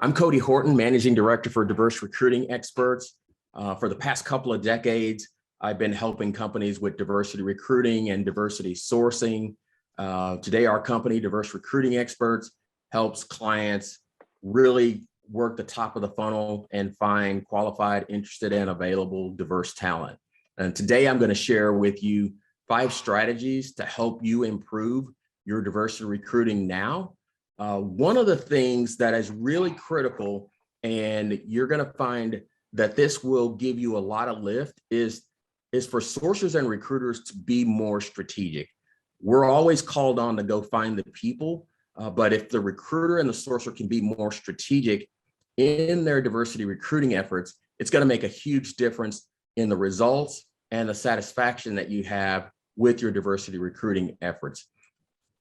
I'm Cody Horton, Managing Director for Diverse Recruiting Experts. For the past couple of decades, I've been helping companies with diversity recruiting and diversity sourcing. Today, our company, Diverse Recruiting Experts, helps clients really work the top of the funnel and find qualified, interested, and available diverse talent. And today, I'm going to share with you 5 strategies to help you improve your diversity recruiting now. One of the things that is really critical, and you're going to find that this will give you a lot of lift, is for sourcers and recruiters to be more strategic. We're always called on to go find the people, but if the recruiter and the sourcer can be more strategic in their diversity recruiting efforts, it's going to make a huge difference in the results and the satisfaction that you have with your diversity recruiting efforts.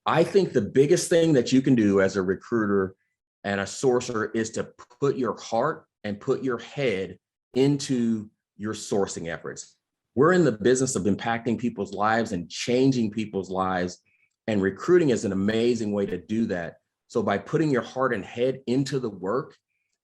I think the biggest thing that you can do as a recruiter and a sourcer is to put your heart and put your head into your sourcing efforts. We're in the business of impacting people's lives and changing people's lives, and recruiting is an amazing way to do that. So by putting your heart and head into the work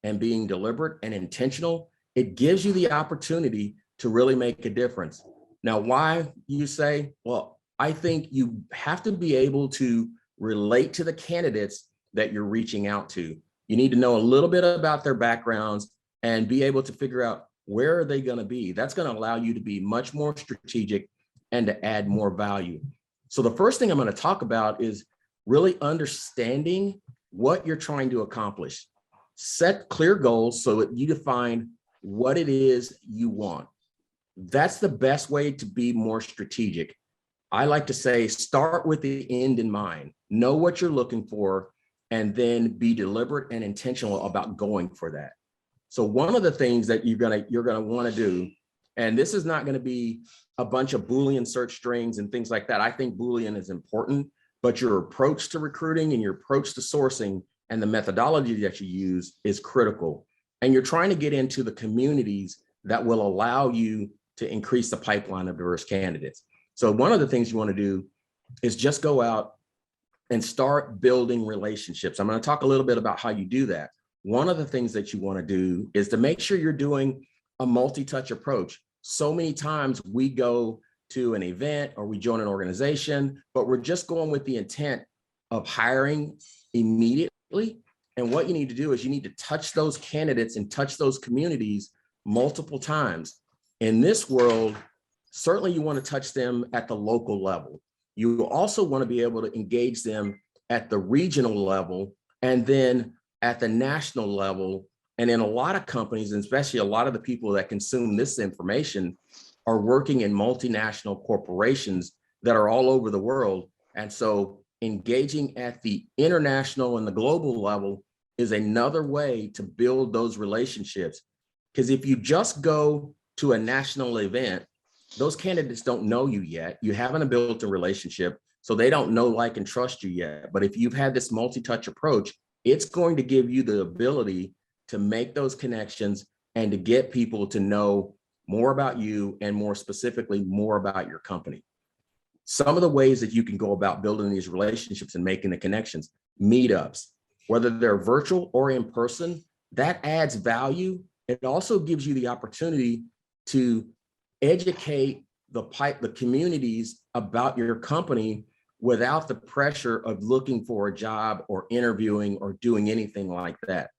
and being deliberate and intentional, it gives you the opportunity to really make a difference. Now, why, you say? Well, I think you have to be able to relate to the candidates that you're reaching out to. You need to know a little bit about their backgrounds and be able to figure out where are they going to be. That's going to allow you to be much more strategic and to add more value. So the first thing I'm going to talk about is really understanding what you're trying to accomplish. Set clear goals so that you define what it is you want. That's the best way to be more strategic. I like to say, start with the end in mind, know what you're looking for, and then be deliberate and intentional about going for that. So one of the things that you're gonna want to do, and this is not going to be a bunch of Boolean search strings and things like that. I think Boolean is important, but your approach to recruiting and your approach to sourcing and the methodology that you use is critical. And you're trying to get into the communities that will allow you to increase the pipeline of diverse candidates. So one of the things you want to do is just go out and start building relationships. I'm going to talk a little bit about how you do that. One of the things that you want to do is to make sure you're doing a multi-touch approach. So many times we go to an event or we join an organization, but we're just going with the intent of hiring immediately. And what you need to do is you need to touch those candidates and touch those communities multiple times. In this world, certainly you want to touch them at the local level. You also want to be able to engage them at the regional level and then at the national level. And in a lot of companies, and especially a lot of the people that consume this information, are working in multinational corporations that are all over the world. And so engaging at the international and the global level is another way to build those relationships. Because if you just go to a national event, those candidates don't know you yet. You haven't built a relationship, so they don't know, like, and trust you yet. But if you've had this multi-touch approach, it's going to give you the ability to make those connections and to get people to know more about you and, more specifically, more about your company. Some of the ways that you can go about building these relationships and making the connections: meetups, whether they're virtual or in person, that adds value. It also gives you the opportunity to educate the communities about your company without the pressure of looking for a job or interviewing or doing anything like that.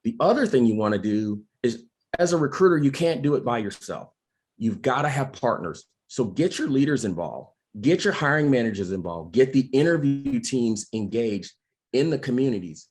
The other thing you want to do is, as a recruiter, you can't do it by yourself. You've got to have partners. So get your leaders involved, get your hiring managers involved, get the interview teams engaged in the communities.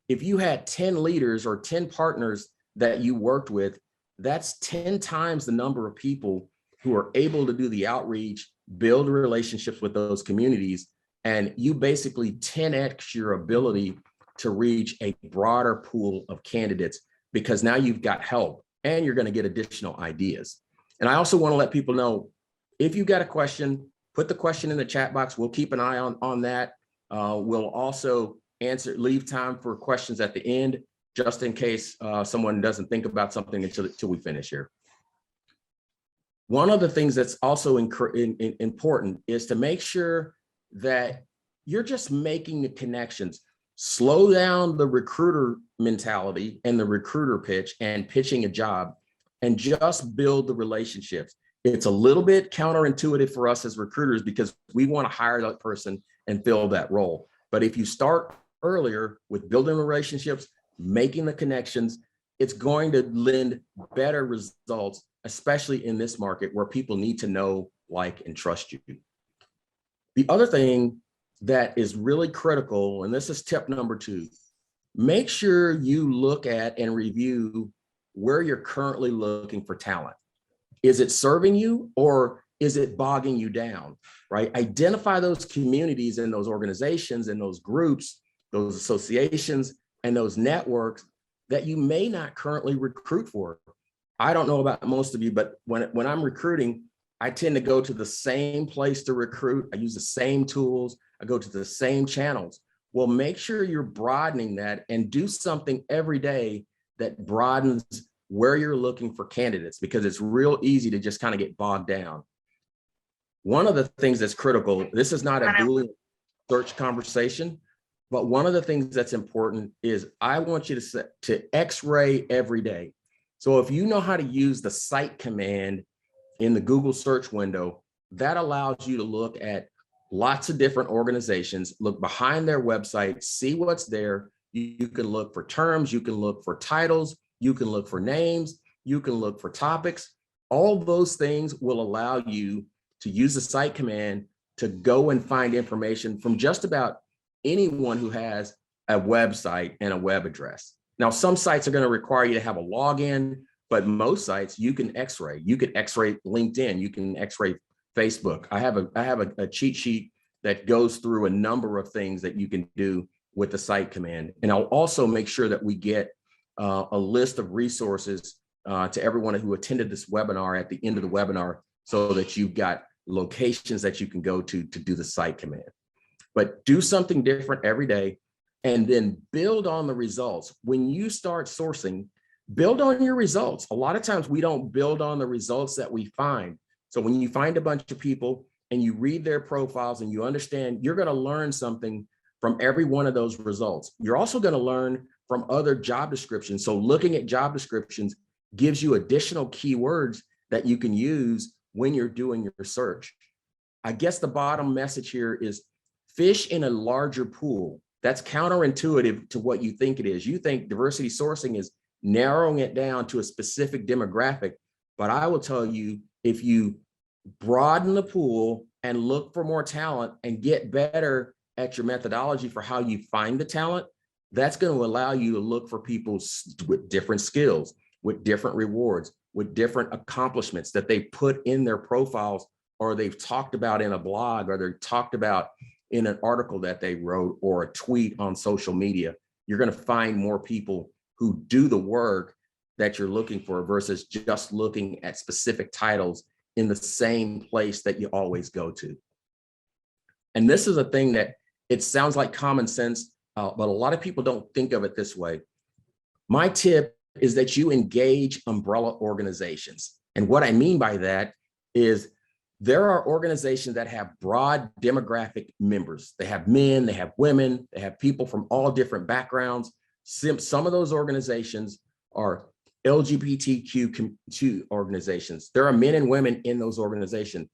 If you had 10 leaders or 10 partners that you worked with, that's 10 times the number of people who are able to do the outreach, build relationships with those communities, and you basically 10x your ability to reach a broader pool of candidates, because now you've got help and you're going to get additional ideas. And I also want to let people know, if you've got a question, put the question in the chat box. We'll keep an eye on that. We'll also leave time for questions at the end, just in case someone doesn't think about something until we finish here. One of the things that's also important is to make sure that you're just making the connections. slow down the recruiter mentality and the recruiter pitch and pitching a job, and just build the relationships. It's a little bit counterintuitive for us as recruiters because we want to hire that person and fill that role. But if you start earlier with building relationships, making the connections, it's going to lend better results, especially in this market where people need to know, like, and trust you. The other thing that is really critical, and this is tip number 2, make sure you look at and review where you're currently looking for talent. Is it serving you or is it bogging you down, right? Identify those communities and those organizations and those groups, those associations and those networks that you may not currently recruit for. I don't know about most of you, but when I'm recruiting, I tend to go to the same place to recruit. I use the same tools. I go to the same channels. Well, make sure you're broadening that and do something every day that broadens where you're looking for candidates, because it's real easy to just kind of get bogged down. One of the things that's critical, this is not a Boolean search conversation, but one of the things that's important is I want you to X-ray every day. So if you know how to use the cite command in the Google search window, that allows you to look at lots of different organizations, look behind their website, see what's there. You can look for terms, you can look for titles, you can look for names, you can look for topics. All those things will allow you to use the cite command to go and find information from just about anyone who has a website and a web address. Now, some sites are going to require you to have a login, but most sites you can X-ray. You can X-ray LinkedIn, you can X-ray Facebook. I have a cheat sheet that goes through a number of things that you can do with the cite command. And I'll also make sure that we get a list of resources to everyone who attended this webinar at the end of the webinar, so that you've got locations that you can go to do the cite command. But do something different every day and then build on the results. When you start sourcing, build on your results. A lot of times we don't build on the results that we find. So when you find a bunch of people and you read their profiles and you understand, you're going to learn something from every one of those results. You're also going to learn from other job descriptions. So looking at job descriptions gives you additional keywords that you can use when you're doing your search. I guess the bottom message here is fish in a larger pool. That's counterintuitive to what you think it is. You think diversity sourcing is narrowing it down to a specific demographic, but I will tell you, if you broaden the pool and look for more talent and get better at your methodology for how you find the talent, that's going to allow you to look for people with different skills, with different rewards, with different accomplishments that they put in their profiles, or they've talked about in a blog, or they're talked about in an article that they wrote or a tweet on social media. You're going to find more people who do the work that you're looking for versus just looking at specific titles in the same place that you always go to. And this is a thing that it sounds like common sense, but a lot of people don't think of it this way. My tip is that you engage umbrella organizations. And what I mean by that is there are organizations that have broad demographic members. They have men, they have women, they have people from all different backgrounds. Some of those organizations are LGBTQ organizations. There are men and women in those organizations.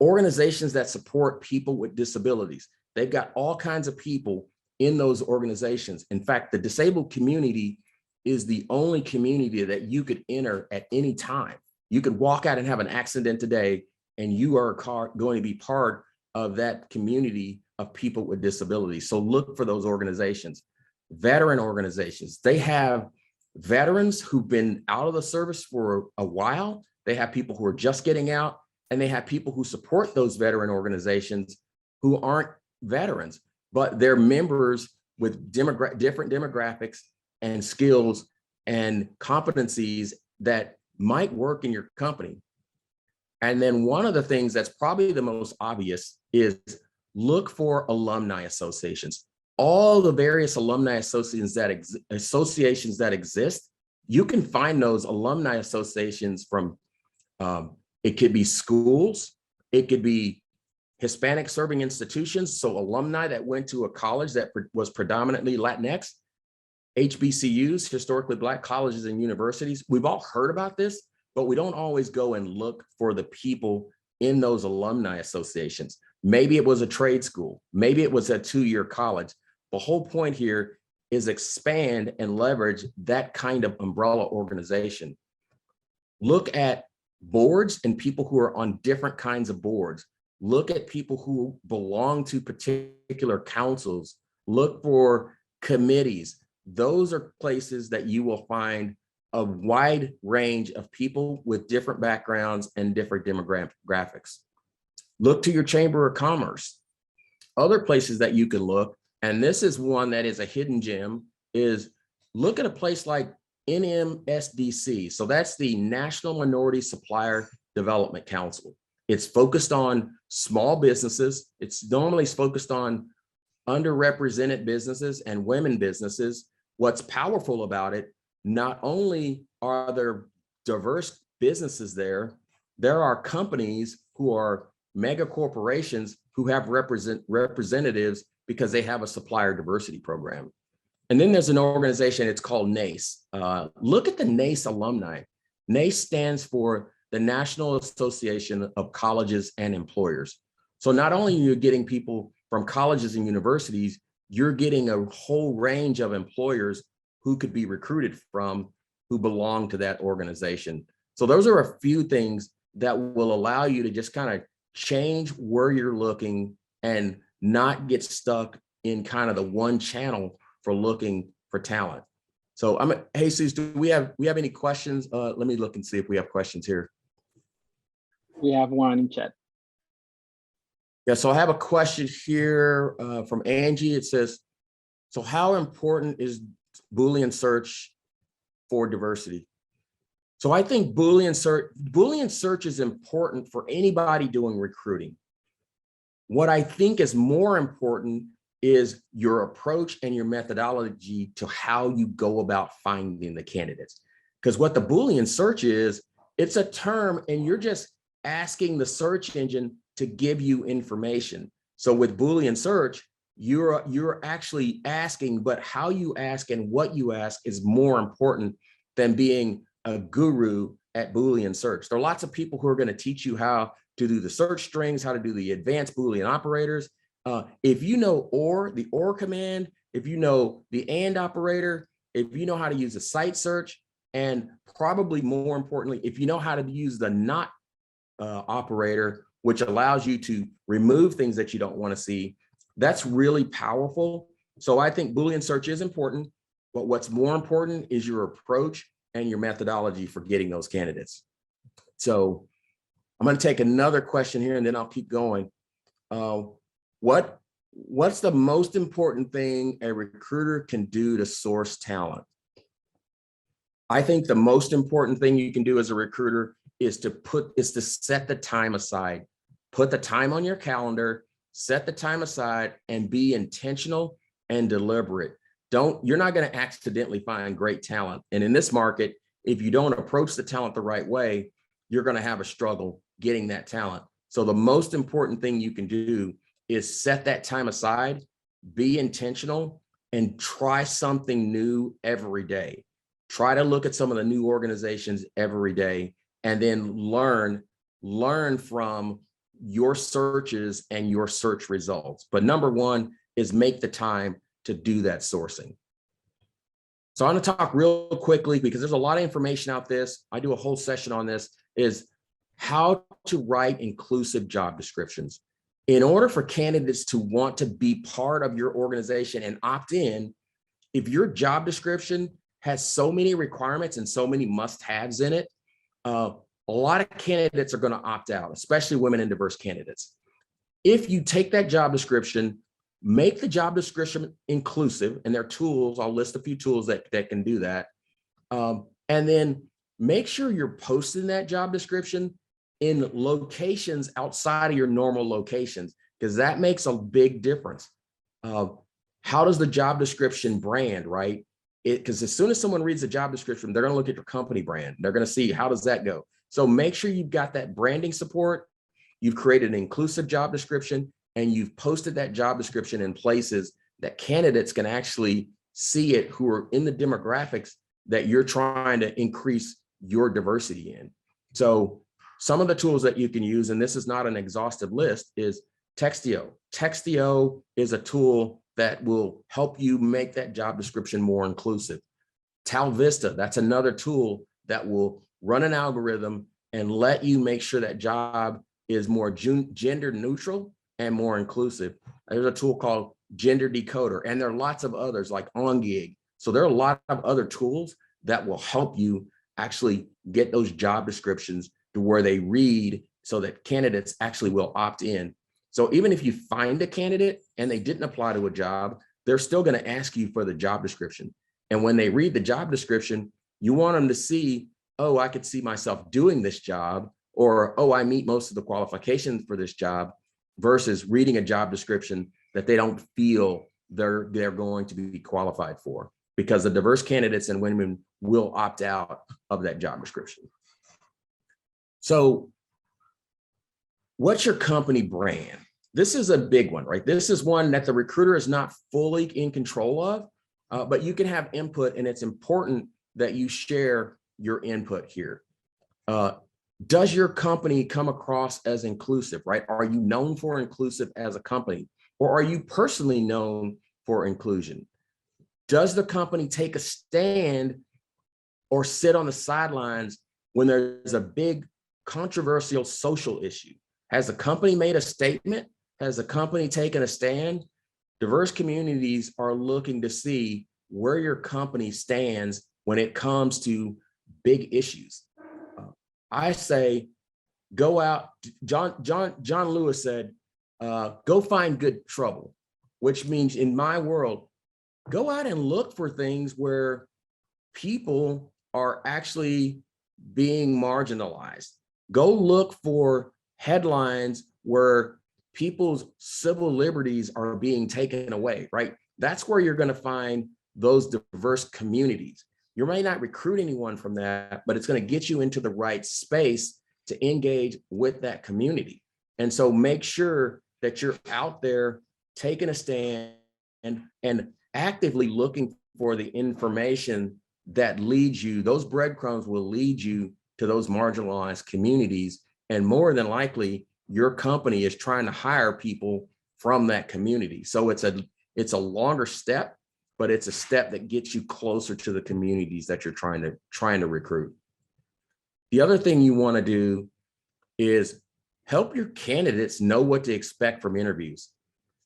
Organizations that support people with disabilities. They've got all kinds of people in those organizations. In fact, the disabled community is the only community that you could enter at any time. You could walk out and have an accident today, and you are going to be part of that community of people with disabilities. So look for those organizations. Veteran organizations, they have veterans who've been out of the service for a while. They have people who are just getting out, and they have people who support those veteran organizations who aren't veterans, but they're members with different demographics and skills and competencies that might work in your company. And then one of the things that's probably the most obvious is look for alumni associations. All the various alumni associations that exist, you can find those alumni associations from, it could be schools, it could be Hispanic serving institutions, so alumni that went to a college that was predominantly Latinx, HBCUs, historically Black colleges and universities. We've all heard about this, but we don't always go and look for the people in those alumni associations. Maybe it was a trade school, maybe it was a 2-year college. The whole point here is expand and leverage that kind of umbrella organization. Look at boards and people who are on different kinds of boards. Look at people who belong to particular councils. Look for committees. Those are places that you will find a wide range of people with different backgrounds and different demographics. Look to your Chamber of Commerce. Other places that you can look, and this is one that is a hidden gem, is look at a place like NMSDC. So that's the National Minority Supplier Development Council. It's focused on small businesses. It's normally focused on underrepresented businesses and women businesses. What's powerful about it, not only are there diverse businesses there are companies who are mega corporations who have representatives because they have a supplier diversity program. And then there's an organization, it's called NACE. Look at the NACE alumni. NACE stands for the National Association of Colleges and Employers. So not only are you getting people from colleges and universities, you're getting a whole range of employers who could be recruited from who belong to that organization. So those are a few things that will allow you to just kind of change where you're looking and not get stuck in kind of the one channel for looking for talent. So Jesus, do we have any questions? Let me look and see if we have questions here. We have one in chat. Yeah, so I have a question here from Angie. It says, so how important is Boolean search for diversity? So I think Boolean search is important for anybody doing recruiting. What I think is more important is your approach and your methodology to how you go about finding the candidates. Because what the Boolean search is, it's a term and you're just asking the search engine to give you information. So with Boolean search, you're actually asking, but how you ask and what you ask is more important than being a guru at Boolean search. There are lots of people who are going to teach you how to do the search strings, how to do the advanced Boolean operators. If you know the OR command, if you know the AND operator, if you know how to use a site search, and probably more importantly, if you know how to use the NOT operator, which allows you to remove things that you don't want to see, that's really powerful. So I think Boolean search is important, but what's more important is your approach and your methodology for getting those candidates. So I'm going to take another question here and then I'll keep going. What's the most important thing a recruiter can do to source talent? I think the most important thing you can do as a recruiter is to set the time aside. Put the time on your calendar, set the time aside, and be intentional and deliberate. You're not going to accidentally find great talent. And in this market, if you don't approach the talent the right way, you're going to have a struggle getting that talent. So the most important thing you can do is set that time aside, be intentional, and try something new every day. Try to look at some of the new organizations every day, and then learn from your searches and your search results. But number one is make the time to do that sourcing. So I'm going to talk real quickly because there's a lot of information out this. I do a whole session on this, is how to write inclusive job descriptions. In order for candidates to want to be part of your organization and opt in, if your job description has so many requirements and so many must-haves in it, a lot of candidates are going to opt out, especially women and diverse candidates. If you take that job description, make the job description inclusive, and there are tools, I'll list a few tools that can do that. And then make sure you're posting that job description in locations outside of your normal locations, because that makes a big difference. How does the job description brand, right? Because as soon as someone reads the job description, they're going to look at your company brand. They're going to see, how does that go? So make sure you've got that branding support. you've created an inclusive job description, and you've posted that job description in places that candidates can actually see it who are in the demographics that you're trying to increase your diversity in. So some of the tools that you can use, and this is not an exhaustive list, is Textio. Textio is a tool that will help you make that job description more inclusive. Tal Vista, that's another tool that will run an algorithm and let you make sure that job is more gender neutral and more inclusive. There's a tool called Gender Decoder, and there are lots of others like OnGig. So there are a lot of other tools that will help you actually get those job descriptions to where they read so that candidates actually will opt in. So even if you find a candidate and they didn't apply to a job, they're still going to ask you for the job description. And when they read the job description, you want them to see, oh, I could see myself doing this job, or, oh, I meet most of the qualifications for this job, versus reading a job description that they don't feel they're going to be qualified for, because the diverse candidates and women will opt out of that job description. So what's your company brand? This is a big one, right? This is one that the recruiter is not fully in control of, but you can have input, and it's important that you share your input here. Does your company come across as inclusive, right? Are you known for inclusive as a company, or are you personally known for inclusion? Does the company take a stand or sit on the sidelines when there's a big controversial social issue? Has the company made a statement? Has the company taken a stand? Diverse communities are looking to see where your company stands when it comes to big issues. I say, go out. John Lewis said, go find good trouble, which means in my world, go out and look for things where people are actually being marginalized. Go look for headlines where people's civil liberties are being taken away, right? That's where you're going to find those diverse communities. You may not recruit anyone from that, but it's going to get you into the right space to engage with that community. And so make sure that you're out there taking a stand and actively looking for the information that leads you. Those breadcrumbs will lead you to those marginalized communities. And more than likely, your company is trying to hire people from that community. So it's a longer step, but it's a step that gets you closer to the communities that you're trying to recruit. The other thing you want to do is help your candidates know what to expect from interviews.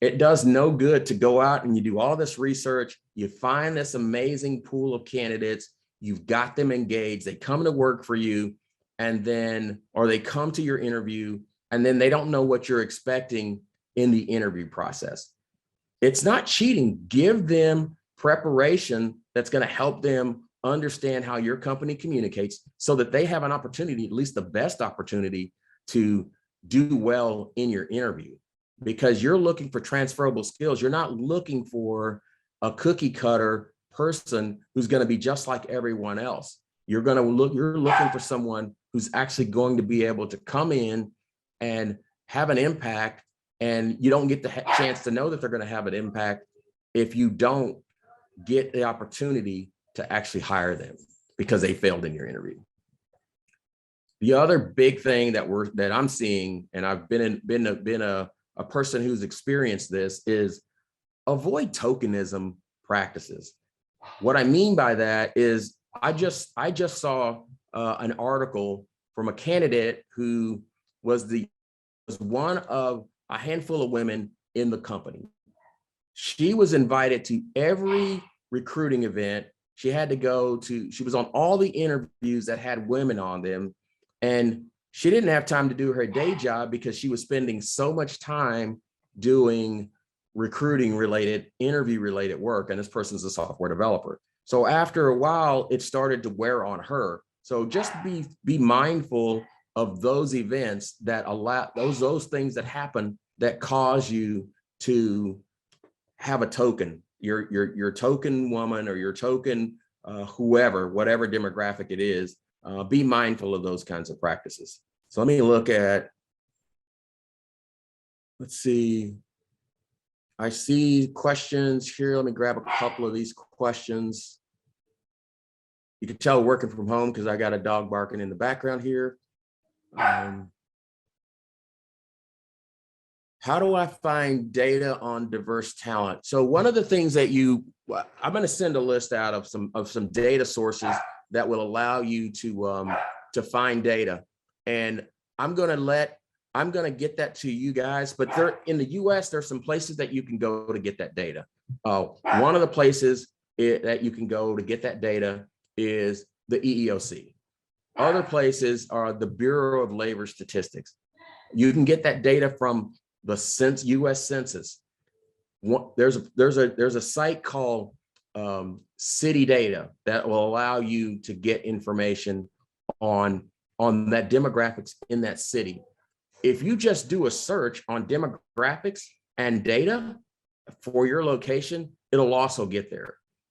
It does no good to go out and you do all this research, you find this amazing pool of candidates, you've got them engaged, they come to work for you, and then, or they come to your interview, and then they don't know what you're expecting in the interview process. It's not cheating. Give them preparation that's going to help them understand how your company communicates so that they have an opportunity, at least the best opportunity, to do well in your interview, because you're looking for transferable skills. You're not looking for a cookie cutter person who's going to be just like everyone else. You're looking for someone who's actually going to be able to come in and have an impact, and you don't get the chance to know that they're going to have an impact if you don't get the opportunity to actually hire them because they failed in your interview. The other big thing that I'm seeing, and I've been a person who's experienced this, is avoid tokenism practices. What I mean by that is I just saw an article from a candidate who was one of a handful of women in the company. She was invited to every recruiting event. She was on all the interviews that had women on them. And she didn't have time to do her day job because she was spending so much time doing recruiting related, interview related work. And this person's a software developer. So after a while, it started to wear on her. So just be mindful of those events that allow those things that happen that cause you to have a token, your token woman or your token whoever, whatever demographic it is. Be mindful of those kinds of practices. So let me look at Let's see. I see questions here. Let me grab a couple of these questions. You can tell working from home because I got a dog barking in the background here. How do I find data on diverse talent? So one of the things that I'm going to send a list out of some data sources that will allow you to find data. And I'm going to get that to you guys, but in the US, there's some places that you can go to get that data. One of the places that you can go to get that data is the EEOC. Other places are the Bureau of Labor Statistics. You can get that data from the US Census. There's a site called City Data that will allow you to get information on that demographics in that city. If you just do a search on demographics and data for your location, it'll also get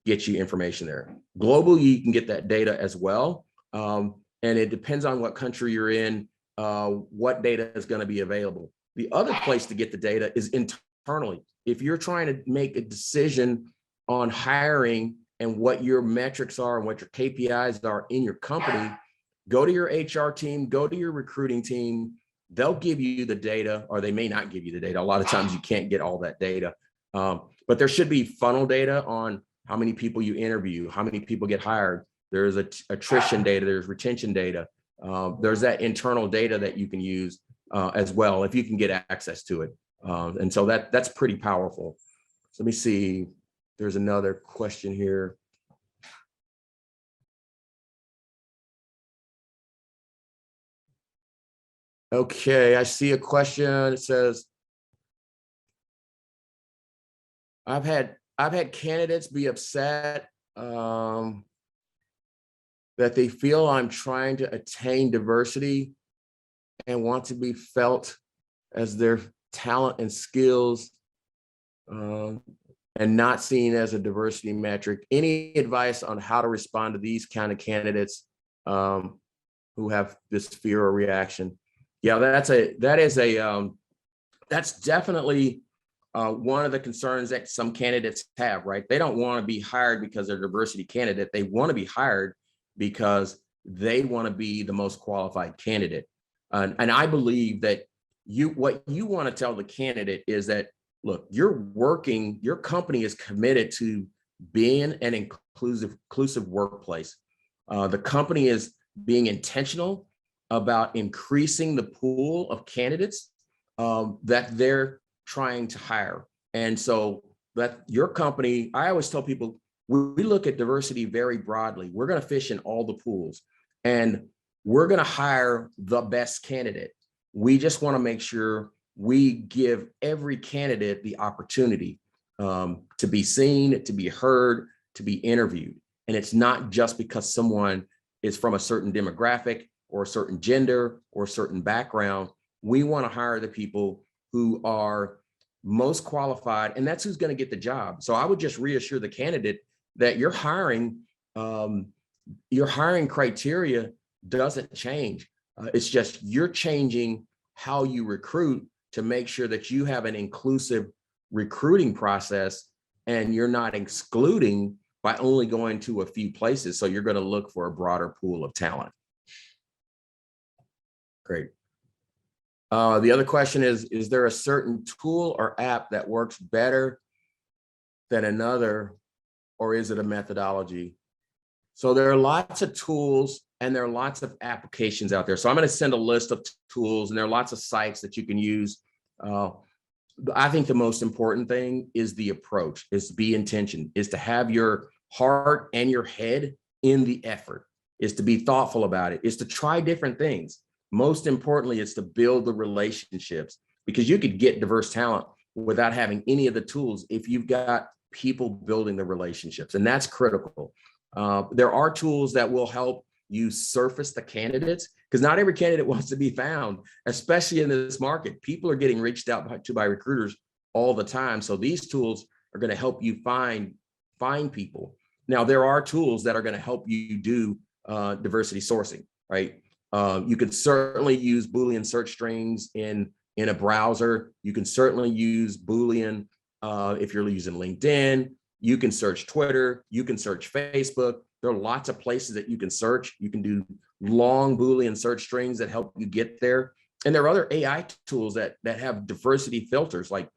you information there. Globally, you can get that data as well. And it depends on what country you're in, what data is going to be available. The other place to get the data is internally. If you're trying to make a decision on hiring and what your metrics are and what your KPIs are in your company, go to your HR team, go to your recruiting team. They'll give you the data, or they may not give you the data. A lot of times you can't get all that data. But there should be funnel data on how many people you interview, how many people get hired. There's attrition data, there's retention data. There's that internal data that you can use as well, if you can get access to it. And so that's pretty powerful. So let me see, there's another question here. Okay, I see a question. It says, I've had candidates be upset that they feel I'm trying to attain diversity and want to be felt as their talent and skills and not seen as a diversity metric. Any advice on how to respond to these kind of candidates who have this fear or reaction? Yeah, that's definitely one of the concerns that some candidates have, right? They don't want to be hired because they're a diversity candidate. They want to be hired because they want to be the most qualified candidate. And I believe that what you want to tell the candidate is that, look, your company is committed to being an inclusive workplace. The company is being intentional about increasing the pool of candidates that they're trying to hire. And so that your company, I always tell people, we look at diversity very broadly. We're going to fish in all the pools and we're going to hire the best candidate. We just want to make sure we give every candidate the opportunity to be seen, to be heard, to be interviewed. And it's not just because someone is from a certain demographic or a certain gender or a certain background. We want to hire the people who are most qualified, and that's who's going to get the job. So I would just reassure the candidate that your hiring criteria doesn't change. It's just you're changing how you recruit to make sure that you have an inclusive recruiting process and you're not excluding by only going to a few places. So you're going to look for a broader pool of talent. Great. The other question is there a certain tool or app that works better than another, or is it a methodology? So there are lots of tools and there are lots of applications out there. So I'm going to send a list of tools, and there are lots of sites that you can use. I think the most important thing is the approach, is to be intention, is to have your heart and your head in the effort, is to be thoughtful about it, is to try different things. Most importantly, it's to build the relationships, because you could get diverse talent without having any of the tools if you've got people building the relationships, and that's critical. There are tools that will help you surface the candidates, because not every candidate wants to be found, especially in this market. People are getting reached out to by recruiters all the time. So these tools are going to help you find people. Now, there are tools that are going to help you do diversity sourcing, right? You could certainly use Boolean search strings in in a browser. You can certainly use Boolean if you're using LinkedIn. You can search Twitter. You can search Facebook. There are lots of places that you can search. You can do long Boolean search strings that help you get there. And there are other AI tools that have diversity filters like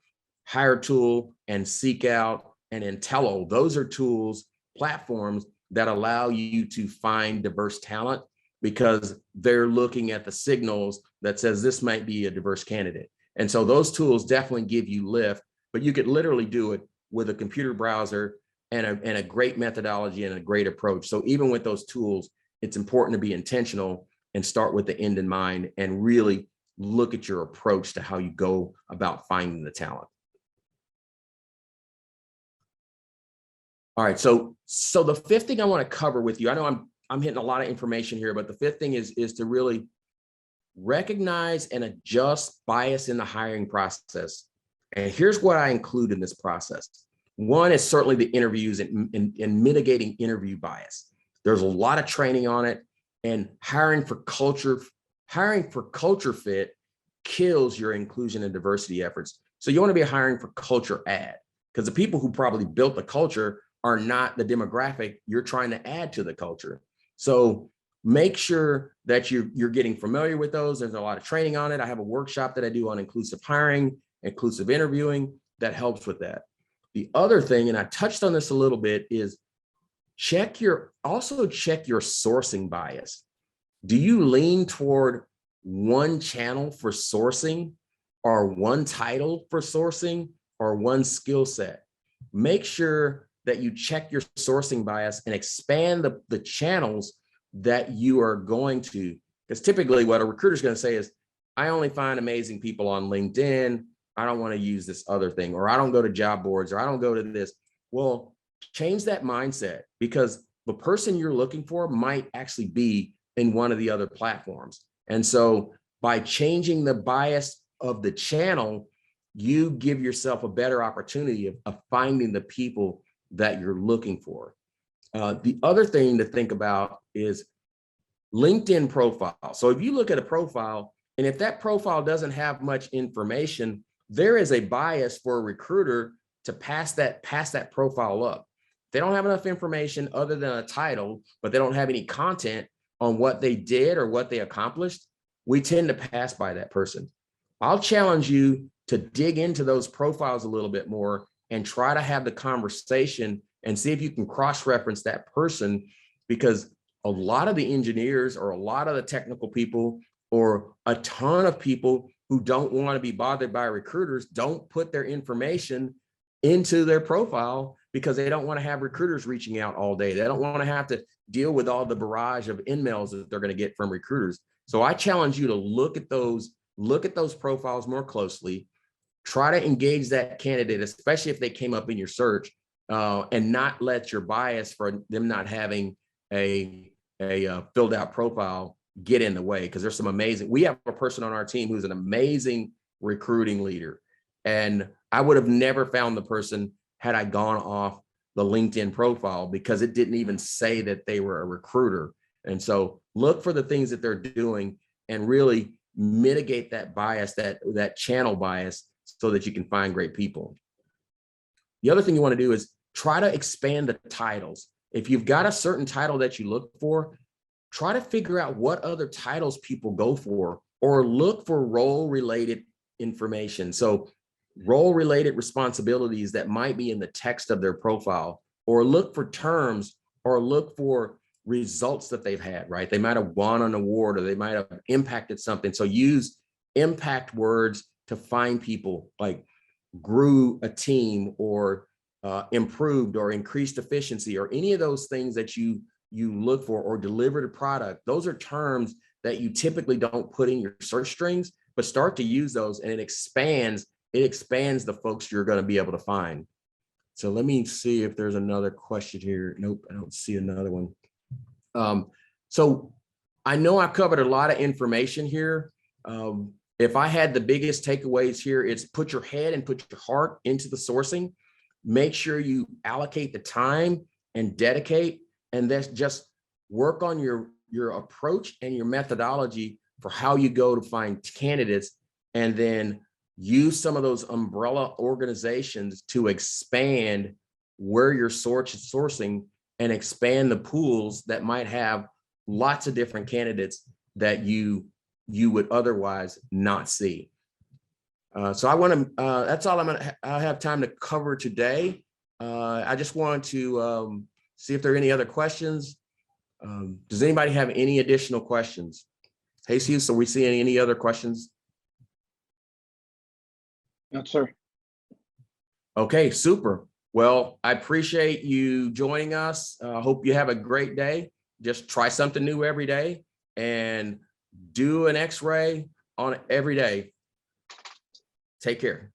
HireTool and SeekOut and Intello. Those are tools, platforms that allow you to find diverse talent because they're looking at the signals that says this might be a diverse candidate. And so those tools definitely give you lift, but you could literally do it with a computer browser and a great methodology and a great approach. So even with those tools, it's important to be intentional and start with the end in mind and really look at your approach to how you go about finding the talent. All right, so the fifth thing I want to cover with you, I know I'm hitting a lot of information here, but the fifth thing is to really recognize and adjust bias in the hiring process. And here's what I include in this process. One is certainly the interviews and mitigating interview bias. There's a lot of training on it, and hiring for culture fit kills your inclusion and diversity efforts. So you want to be hiring for culture add, because the people who probably built the culture are not the demographic you're trying to add to the culture. So make sure that you're getting familiar with those. There's a lot of training on it. I have a workshop that I do on inclusive hiring, inclusive interviewing that helps with that. The other thing, and I touched on this a little bit, is also check your sourcing bias. Do you lean toward one channel for sourcing or one title for sourcing or one skill set? Make sure that you check your sourcing bias and expand the channels that you are going to, because typically what a recruiter is going to say is, I only find amazing people on LinkedIn. I don't want to use this other thing, or I don't go to job boards, or I don't go to this. Well, change that mindset, because the person you're looking for might actually be in one of the other platforms. And so by changing the bias of the channel, you give yourself a better opportunity of finding the people that you're looking for. The other thing to think about is LinkedIn profile. So if you look at a profile, and if that profile doesn't have much information, there is a bias for a recruiter to pass that profile up. They don't have enough information other than a title, but they don't have any content on what they did or what they accomplished. We tend to pass by that person. I'll challenge you to dig into those profiles a little bit more and try to have the conversation and see if you can cross-reference that person, because a lot of the engineers or a lot of the technical people or a ton of people who don't want to be bothered by recruiters don't put their information into their profile because they don't want to have recruiters reaching out all day. They don't want to have to deal with all the barrage of emails that they're going to get from recruiters. So I challenge you to look at those profiles more closely, try to engage that candidate, especially if they came up in your search, and not let your bias for them not having a filled out profile get in the way, because there's some amazing, we have a person on our team who's an amazing recruiting leader. And I would have never found the person had I gone off the LinkedIn profile, because it didn't even say that they were a recruiter. And so look for the things that they're doing and really mitigate that bias, that channel bias, so that you can find great people. The other thing you want to do is try to expand the titles. If you've got a certain title that you look for, try to figure out what other titles people go for, or look for role-related information. So role-related responsibilities that might be in the text of their profile, or look for terms, or look for results that they've had, right? They might have won an award, or they might have impacted something. So use impact words to find people, like grew a team, or improved or increased efficiency, or any of those things that you look for, or delivered a product. Those are terms that you typically don't put in your search strings, but start to use those, and it expands the folks you're going to be able to find. So let me see if there's another question here. Nope, I don't see another one. So I know I've covered a lot of information here. If I had the biggest takeaways here, it's put your head and put your heart into the sourcing. Make sure you allocate the time and dedicate, and that's just work on your approach and your methodology for how you go to find candidates, and then use some of those umbrella organizations to expand where you're sourcing and expand the pools that might have lots of different candidates that you would otherwise not see. So I want to, that's all I have time to cover today. I just want to see if there are any other questions. Does anybody have any additional questions? Jesus, are we seeing any other questions? No, sir. Okay, super. Well, I appreciate you joining us. I hope you have a great day. Just try something new every day and do an X-ray on it every day. Take care.